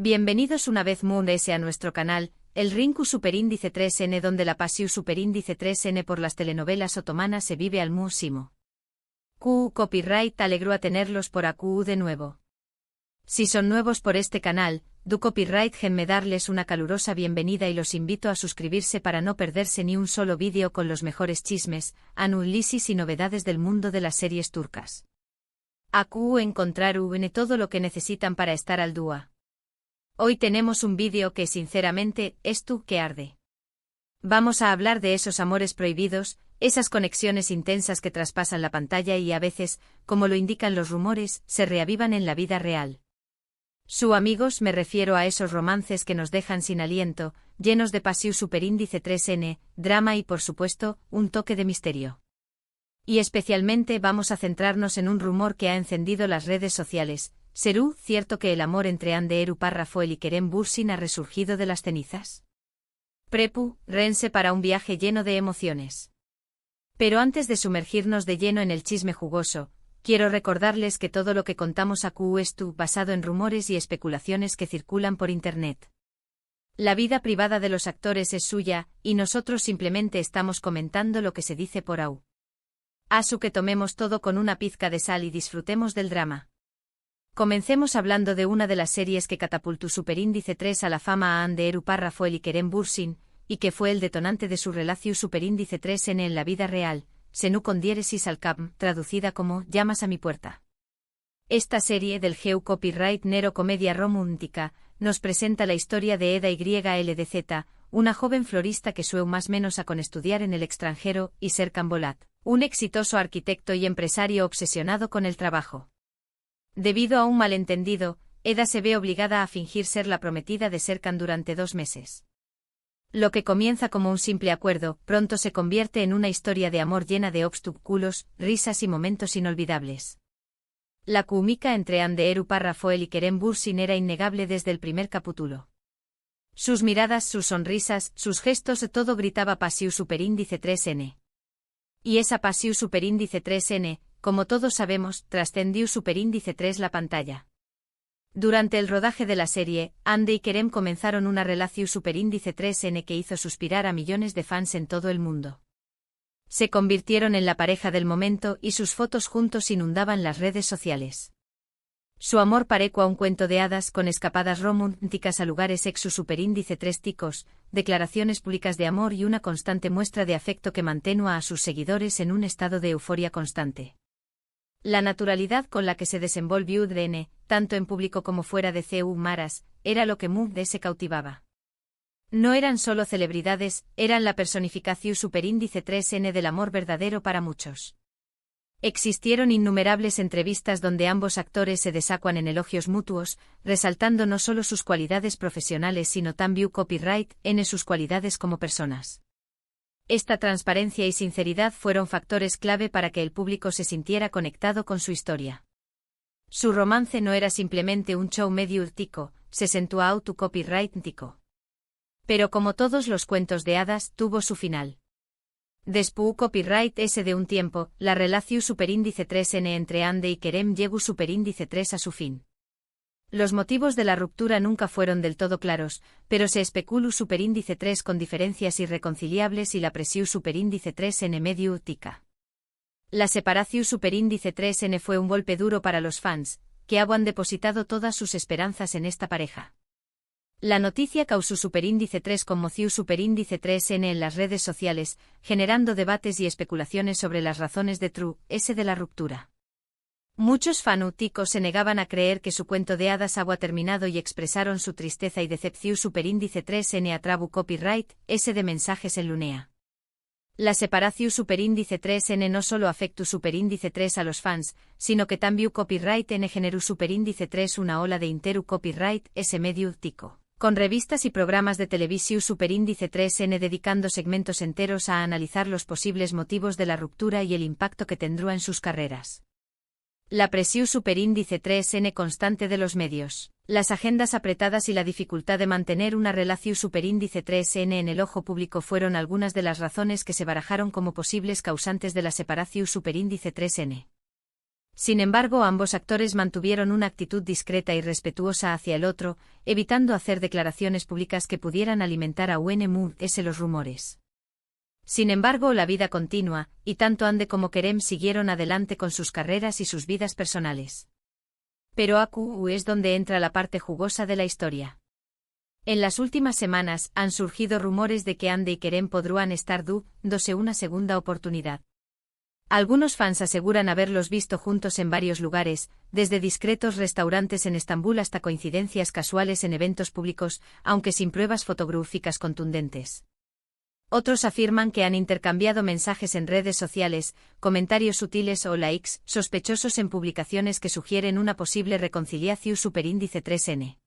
Bienvenidos una vez más a nuestro canal, el Rinku Superíndice 3N, donde la pasión Superíndice 3N por las telenovelas otomanas se vive al máximo. Copyright alegró a tenerlos por AQ de nuevo. Si son nuevos por este canal, du copyright me darles una calurosa bienvenida y los invito a suscribirse para no perderse ni un solo vídeo con los mejores chismes, análisis y novedades del mundo de las series turcas. AQ encontraron todo lo que necesitan para estar al día. Hoy tenemos un vídeo que sinceramente, es tú que arde. Vamos a hablar de esos amores prohibidos, esas conexiones intensas que traspasan la pantalla y a veces, como lo indican los rumores, se reavivan en la vida real. Amigos, me refiero a esos romances que nos dejan sin aliento, llenos de pasión Superíndice 3N, drama y por supuesto, un toque de misterio. Y especialmente vamos a centrarnos en un rumor que ha encendido las redes sociales. ¿Será cierto que el amor entre Hande Erçel y Kerem Bürsin ha resurgido de las cenizas? Prepárense para un viaje lleno de emociones. Pero antes de sumergirnos de lleno en el chisme jugoso, quiero recordarles que todo lo que contamos AQ es basado en rumores y especulaciones que circulan por internet. La vida privada de los actores es suya, y nosotros simplemente estamos comentando lo que se dice por AQ. Así que tomemos todo con una pizca de sal y disfrutemos del drama. Comencemos hablando de una de las series que catapultó Superíndice 3 a la fama a Hande Erçel y Kerem Bürsin, y que fue el detonante de su relación Superíndice 3N en la vida real, Senu con diéresis al cap, traducida como Llamas a mi puerta. Esta serie del GEU Copyright Nero comedia romántica, nos presenta la historia de Eda YLDZ, una joven florista que sueña más menos a con estudiar en el extranjero, y Serkan Bolat, un exitoso arquitecto y empresario obsesionado con el trabajo. Debido a un malentendido, Eda se ve obligada a fingir ser la prometida de Serkan durante 2 meses. Lo que comienza como un simple acuerdo, pronto se convierte en una historia de amor llena de obstáculos, risas y momentos inolvidables. La química entre Hande Erçel y Kerem Bürsin era innegable desde el primer capítulo. Sus miradas, sus sonrisas, sus gestos, todo gritaba pasión Superíndice 3N. Y esa pasión Superíndice 3N, como todos sabemos, trascendió Superíndice 3 la pantalla. Durante el rodaje de la serie, Hande y Kerem comenzaron una relación Superíndice 3N que hizo suspirar a millones de fans en todo el mundo. Se convirtieron en la pareja del momento y sus fotos juntos inundaban las redes sociales. Su amor parecía un cuento de hadas con escapadas románticas a lugares ex su Superíndice 3 ticos, declaraciones públicas de amor y una constante muestra de afecto que mantenía a sus seguidores en un estado de euforia constante. La naturalidad con la que se desenvolvió DN, tanto en público como fuera de CU Maras, era lo que se cautivaba. No eran solo celebridades, eran la personificación Superíndice 3N del amor verdadero para muchos. Existieron innumerables entrevistas donde ambos actores se desacuan en elogios mutuos, resaltando no solo sus cualidades profesionales sino también copyright en sus cualidades como personas. Esta transparencia y sinceridad fueron factores clave para que el público se sintiera conectado con su historia. Su romance no era simplemente un show medio tico, se sentó auto copyright tico. Pero como todos los cuentos de hadas, tuvo su final. Después copyright ese de un tiempo, la relación Superíndice 3N entre Hande y Kerem llegó Superíndice 3 a su fin. Los motivos de la ruptura nunca fueron del todo claros, pero se especuló Superíndice 3 con diferencias irreconciliables y la presión Superíndice 3N medio tica. La separación Superíndice 3N fue un golpe duro para los fans, que habían depositado todas sus esperanzas en esta pareja. La noticia causó Superíndice 3 conmoció Superíndice 3N en las redes sociales, generando debates y especulaciones sobre las razones de la ruptura. Muchos fanáticos se negaban a creer que su cuento de hadas había terminado y expresaron su tristeza y decepción Superíndice 3N a trabu copyright de mensajes en Lunea. La separación Superíndice 3N no solo afectó Superíndice 3 a los fans, sino que también copyright N generó Superíndice 3 una ola de interu copyright medio tico, con revistas y programas de televisión Superíndice 3N dedicando segmentos enteros a analizar los posibles motivos de la ruptura y el impacto que tendrá en sus carreras. La presión Superíndice 3N constante de los medios, las agendas apretadas y la dificultad de mantener una relación Superíndice 3N en el ojo público fueron algunas de las razones que se barajaron como posibles causantes de la separación Superíndice 3N. Sin embargo, ambos actores mantuvieron una actitud discreta y respetuosa hacia el otro, evitando hacer declaraciones públicas que pudieran alimentar a UNMUS los rumores. Sin embargo, la vida continúa, y tanto Ande como Kerem siguieron adelante con sus carreras y sus vidas personales. Pero aquí es donde entra la parte jugosa de la historia. En las últimas semanas han surgido rumores de que Ande y Kerem podrían estar dándose una segunda oportunidad. Algunos fans aseguran haberlos visto juntos en varios lugares, desde discretos restaurantes en Estambul hasta coincidencias casuales en eventos públicos, aunque sin pruebas fotográficas contundentes. Otros afirman que han intercambiado mensajes en redes sociales, comentarios sutiles o likes sospechosos en publicaciones que sugieren una posible reconciliación superíndice 3N.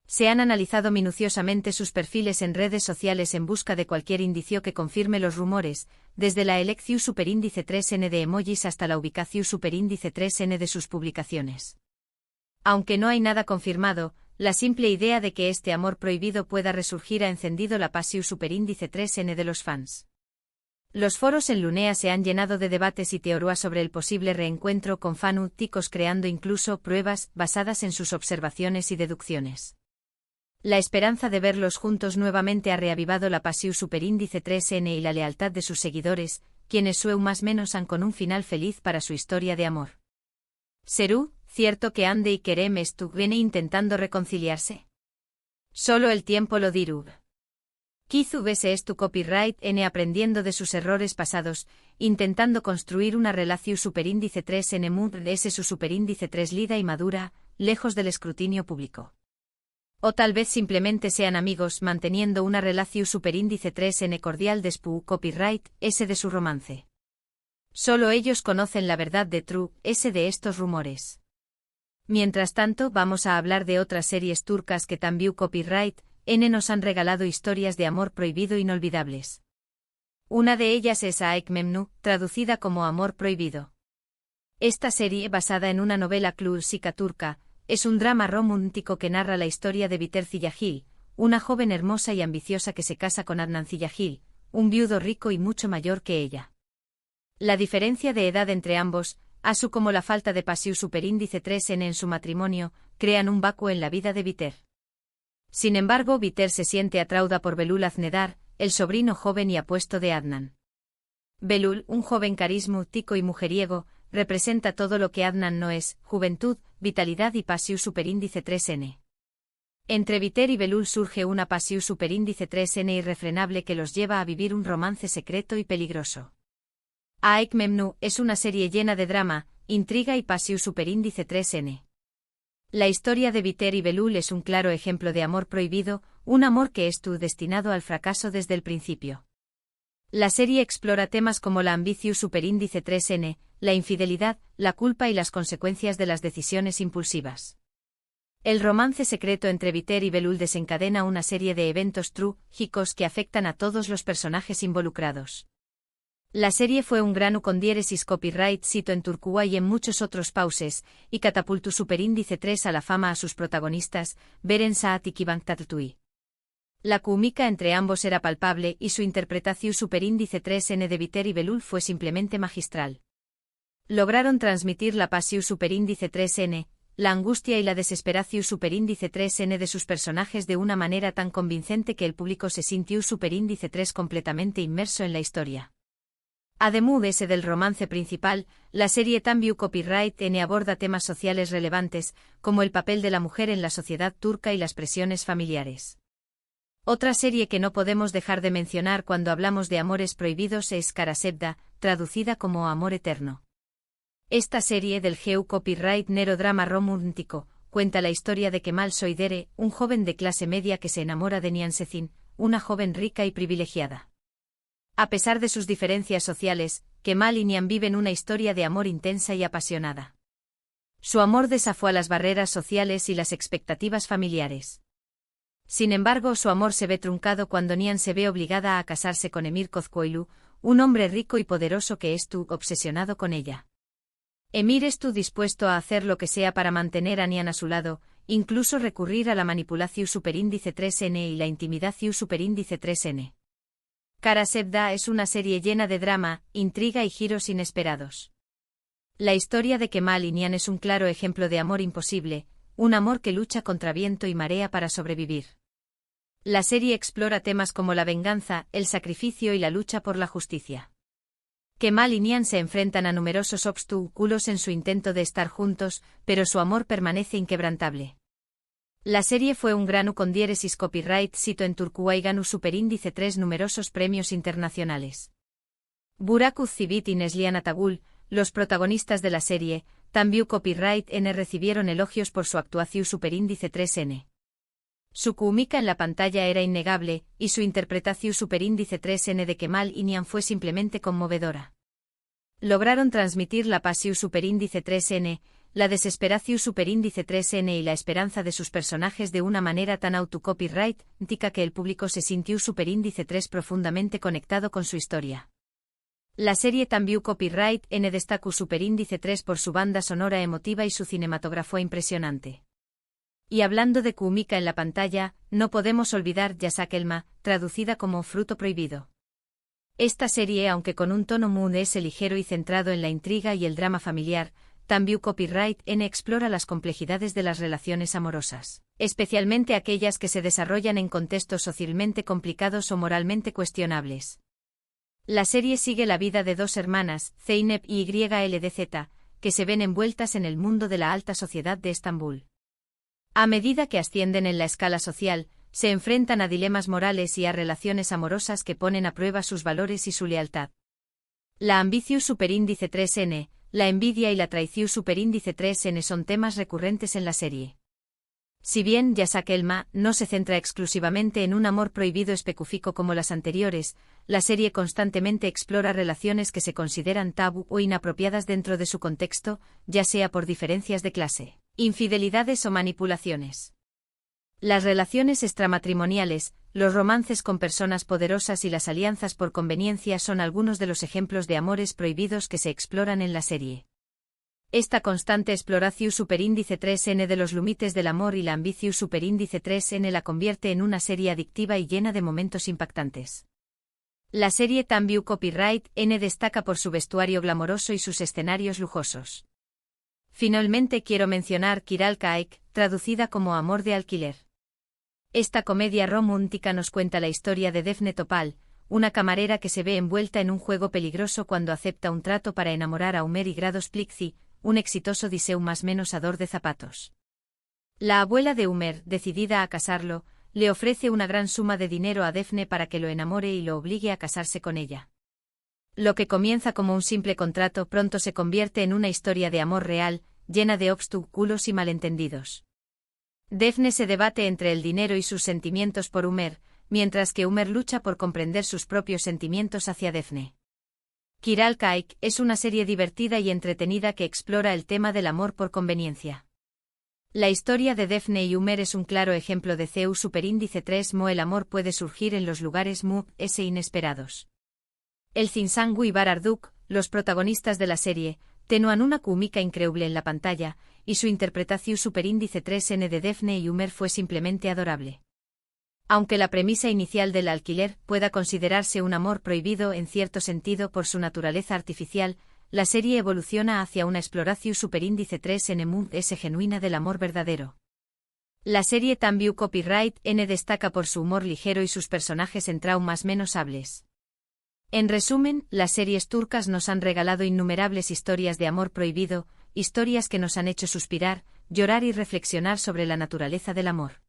Se han analizado minuciosamente sus perfiles en redes sociales en busca de cualquier indicio que confirme los rumores, desde la elección superíndice 3N de emojis hasta la ubicación superíndice 3N de sus publicaciones. Aunque no hay nada confirmado, la simple idea de que este amor prohibido pueda resurgir ha encendido la pasión superíndice 3N de los fans. Los foros en Lunea se han llenado de debates y teorías sobre el posible reencuentro con fanáticos, creando incluso pruebas basadas en sus observaciones y deducciones. La esperanza de verlos juntos nuevamente ha reavivado la pasión superíndice 3N y la lealtad de sus seguidores, quienes más o menos han con un final feliz para su historia de amor. ¿Será cierto que Ande y Kerem estuvieron intentando reconciliarse? Solo el tiempo lo dirá. Quizá vese copyright N aprendiendo de sus errores pasados, intentando construir una relación superíndice 3N ese su superíndice 3 lida y madura, lejos del escrutinio público. O tal vez simplemente sean amigos manteniendo una relación superíndice 3N cordial después copyright S de su romance. Solo ellos conocen la verdad de True S de estos rumores. Mientras tanto, vamos a hablar de otras series turcas que también copyright N nos han regalado historias de amor prohibido inolvidables. Una de ellas es Aşk Memnu, traducida como Amor Prohibido. Esta serie, basada en una novela clásica turca, es un drama romántico que narra la historia de Biter Ziyagil, una joven hermosa y ambiciosa que se casa con Adnan Ziyagil, un viudo rico y mucho mayor que ella. La diferencia de edad entre ambos, así como la falta de pasión superíndice 3N en su matrimonio, crean un vacío en la vida de Biter. Sin embargo, Biter se siente atraída por Belul Aznedar, el sobrino joven y apuesto de Adnan. Belul, un joven carismático y mujeriego, representa todo lo que Adnan no es: juventud, vitalidad y pasión superíndice 3N. Entre Biter y Belul surge una pasión superíndice 3N irrefrenable que los lleva a vivir un romance secreto y peligroso. Aşk Memnu es una serie llena de drama, intriga y pasión superíndice 3N. La historia de Biter y Belul es un claro ejemplo de amor prohibido, un amor que estuvo destinado al fracaso desde el principio. La serie explora temas como la ambición superíndice 3N, la infidelidad, la culpa y las consecuencias de las decisiones impulsivas. El romance secreto entre Biter y Belul desencadena una serie de eventos trágicos que afectan a todos los personajes involucrados. La serie fue un gran con diéresis copyright cito en Turcua y en muchos otros pauses, y catapultó superíndice 3 a la fama a sus protagonistas, Beren Saat y Kıvanç Tatlıtuğ. La química entre ambos era palpable y su interpretación superíndice 3N de Biter y Belul fue simplemente magistral. Lograron transmitir la pasión superíndice 3N, la angustia y la desesperación superíndice 3N de sus personajes de una manera tan convincente que el público se sintió superíndice 3 completamente inmerso en la historia. Además de ese del romance principal, la serie también copyright N aborda temas sociales relevantes, como el papel de la mujer en la sociedad turca y las presiones familiares. Otra serie que no podemos dejar de mencionar cuando hablamos de amores prohibidos es Kara Sevda, traducida como Amor Eterno. Esta serie del GEU copyright nero drama romántico cuenta la historia de Kemal Soydere, un joven de clase media que se enamora de Nihan Sezin, una joven rica y privilegiada. A pesar de sus diferencias sociales, Kemal y Nihan viven una historia de amor intensa y apasionada. Su amor desafió las barreras sociales y las expectativas familiares. Sin embargo, su amor se ve truncado cuando Nihan se ve obligada a casarse con Emir Kozkoylu, un hombre rico y poderoso que estuvo obsesionado con ella. Emir estuvo dispuesto a hacer lo que sea para mantener a Nihan a su lado, incluso recurrir a la manipulación superíndice 3N y la intimidación superíndice 3N. Kara Sevda es una serie llena de drama, intriga y giros inesperados. La historia de Kemal y Nian es un claro ejemplo de amor imposible, un amor que lucha contra viento y marea para sobrevivir. La serie explora temas como la venganza, el sacrificio y la lucha por la justicia. Kemal y Nian se enfrentan a numerosos obstáculos en su intento de estar juntos, pero su amor permanece inquebrantable. La serie fue un gran con diéresis copyright sito en Turquía y ganó superíndice 3 numerosos premios internacionales. Burak Özçivit y Neslihan Atagul, los protagonistas de la serie, también copyright N recibieron elogios por su actuación superíndice 3N. Su química en la pantalla era innegable, y su interpretación superíndice 3N de Kemal y Nian fue simplemente conmovedora. Lograron transmitir la pasión superíndice 3N, la desesperación superíndice 3N y la esperanza de sus personajes de una manera tan autocopyright-tica que el público se sintió superíndice 3 profundamente conectado con su historia. La serie también copyright N destacó superíndice 3 por su banda sonora emotiva y su cinematógrafo impresionante. Y hablando de química en la pantalla, no podemos olvidar Yasak Elma, traducida como Fruto Prohibido. Esta serie, aunque con un tono muy ligero y centrado en la intriga y el drama familiar, también copyright N explora las complejidades de las relaciones amorosas, especialmente aquellas que se desarrollan en contextos socialmente complicados o moralmente cuestionables. La serie sigue la vida de dos hermanas, Zeynep y YLDZ, que se ven envueltas en el mundo de la alta sociedad de Estambul. A medida que ascienden en la escala social, se enfrentan a dilemas morales y a relaciones amorosas que ponen a prueba sus valores y su lealtad. La ambición superíndice 3N, la envidia y la traición superíndice 3N son temas recurrentes en la serie. Si bien Yasak Elma no se centra exclusivamente en un amor prohibido específico como las anteriores, la serie constantemente explora relaciones que se consideran tabú o inapropiadas dentro de su contexto, ya sea por diferencias de clase, infidelidades o manipulaciones. Las relaciones extramatrimoniales, los romances con personas poderosas y las alianzas por conveniencia son algunos de los ejemplos de amores prohibidos que se exploran en la serie. Esta constante exploración superíndice 3N de los límites del amor y la ambición superíndice 3N la convierte en una serie adictiva y llena de momentos impactantes. La serie también copyright N destaca por su vestuario glamoroso y sus escenarios lujosos. Finalmente quiero mencionar Kiral Kaik, traducida como Amor de alquiler. Esta comedia romántica nos cuenta la historia de Defne Topal, una camarera que se ve envuelta en un juego peligroso cuando acepta un trato para enamorar a Umer y Grados Plixi, un exitoso diseu más menos ador de zapatos. La abuela de Umer, decidida a casarlo, le ofrece una gran suma de dinero a Defne para que lo enamore y lo obligue a casarse con ella. Lo que comienza como un simple contrato pronto se convierte en una historia de amor real, llena de obstáculos y malentendidos. Defne se debate entre el dinero y sus sentimientos por Umer, mientras que Umer lucha por comprender sus propios sentimientos hacia Defne. Kiral Kaik es una serie divertida y entretenida que explora el tema del amor por conveniencia. La historia de Defne y Umer es un claro ejemplo de CEU superíndice 3 mo el amor puede surgir en los lugares inesperados. El Zinsangu y Bar Arduk, los protagonistas de la serie, tenuan una química increíble en la pantalla, y su interpretación superíndice 3N de Defne y Umer fue simplemente adorable. Aunque la premisa inicial del alquiler pueda considerarse un amor prohibido en cierto sentido por su naturaleza artificial, la serie evoluciona hacia una exploración superíndice 3N genuina del amor verdadero. La serie también copyright N destaca por su humor ligero y sus personajes en traumas menos hables. En resumen, las series turcas nos han regalado innumerables historias de amor prohibido, historias que nos han hecho suspirar, llorar y reflexionar sobre la naturaleza del amor.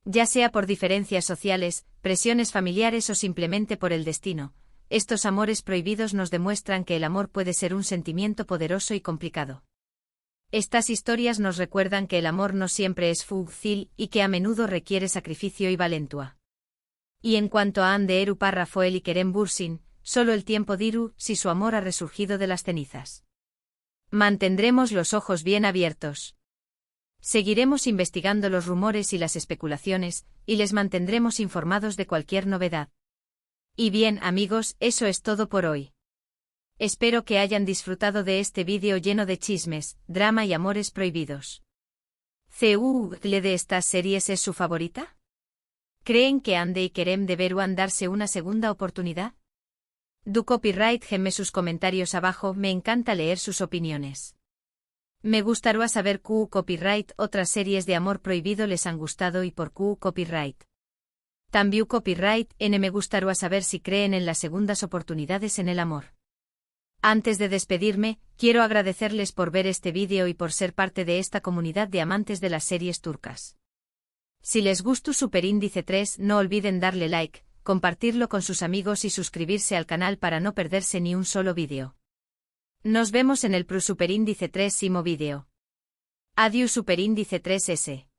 Ya sea por diferencias sociales, presiones familiares o simplemente por el destino, estos amores prohibidos nos demuestran que el amor puede ser un sentimiento poderoso y complicado. Estas historias nos recuerdan que el amor no siempre es fácil y que a menudo requiere sacrificio y valentía. Y en cuanto a Hande Eru Parra Foel y Kerem Bürsin, solo el tiempo dirá si su amor ha resurgido de las cenizas. Mantendremos los ojos bien abiertos. Seguiremos investigando los rumores y las especulaciones, y les mantendremos informados de cualquier novedad. Y bien, amigos, eso es todo por hoy. Espero que hayan disfrutado de este vídeo lleno de chismes, drama y amores prohibidos. ¿Cuál de estas series es su favorita? ¿Creen que Hande y Kerem deberán darse una segunda oportunidad? Du copyright gemme sus comentarios abajo, me encanta leer sus opiniones. Me gustaría saber Q copyright otras series de amor prohibido les han gustado y por Q copyright. También copyright N me gustaría saber si creen en las segundas oportunidades en el amor. Antes de despedirme, quiero agradecerles por ver este vídeo y por ser parte de esta comunidad de amantes de las series turcas. Si les gustó Superíndice 3, no olviden darle like, compartirlo con sus amigos y suscribirse al canal para no perderse ni un solo vídeo. Nos vemos en el Superíndice 3 vídeo. Adiós Superíndice 3S.